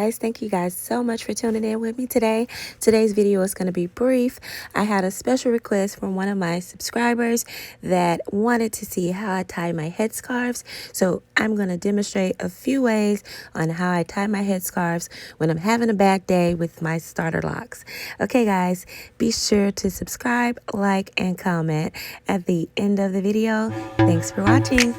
guys. Thank you guys so much for tuning in with me today. Today's video is going to be brief. I had a special request from one of my subscribers that wanted to see how I tie my headscarves. So I'm going to demonstrate a few ways on how I tie my headscarves when I'm having a bad day with my starter locks. Okay guys, be sure to subscribe, like, and comment at the end of the video. Thanks for watching.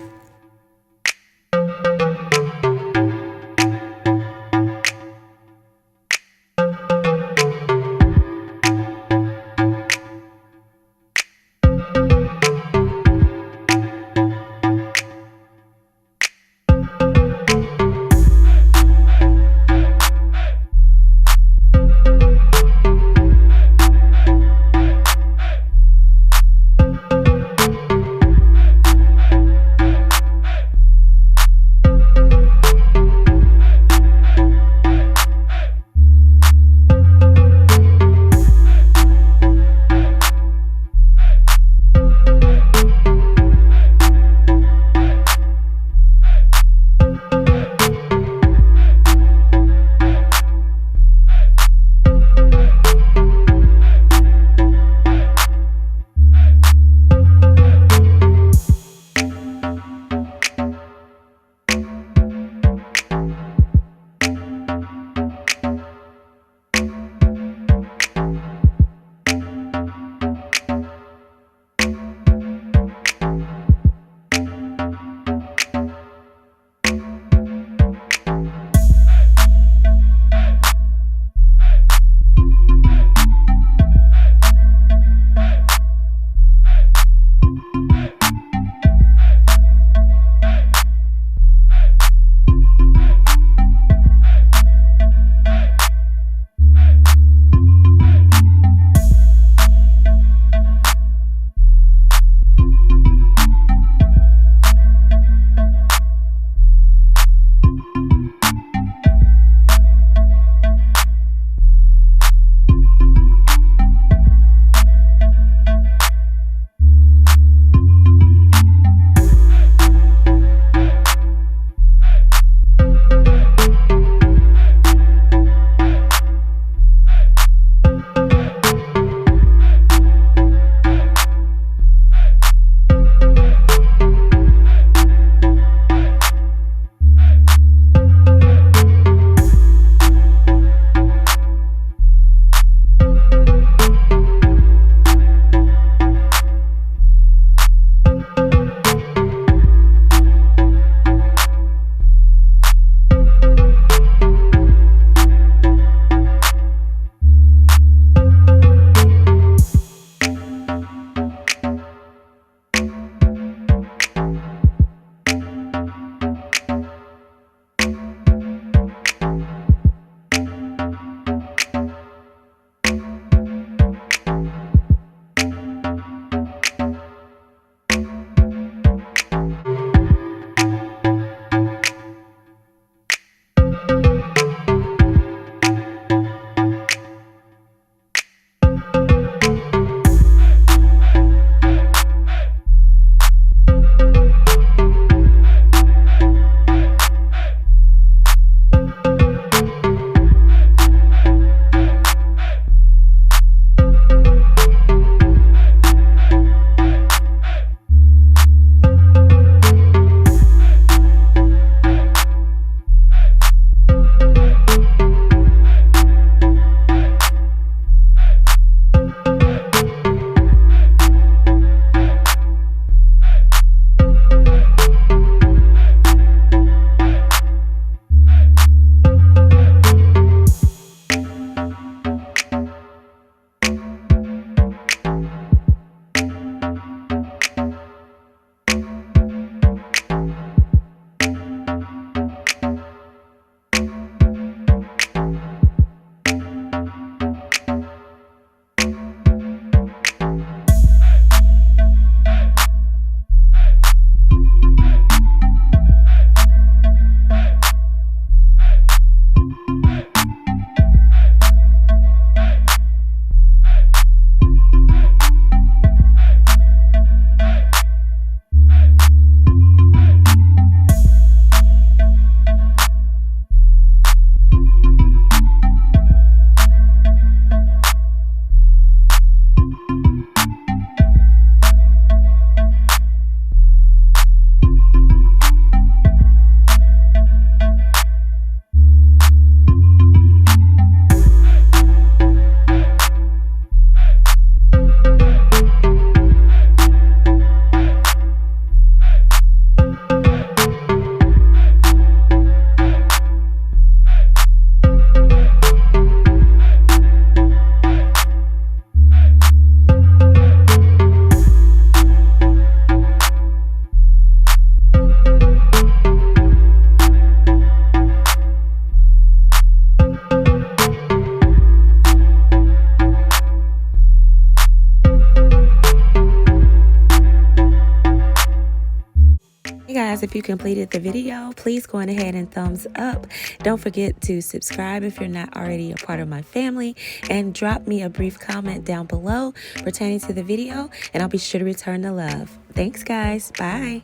guys, if you completed the video, please go on ahead and thumbs up. Don't forget to subscribe if you're not already a part of my family, and drop me a brief comment down below pertaining to the video, and I'll be sure to return the love. Thanks, guys. Bye.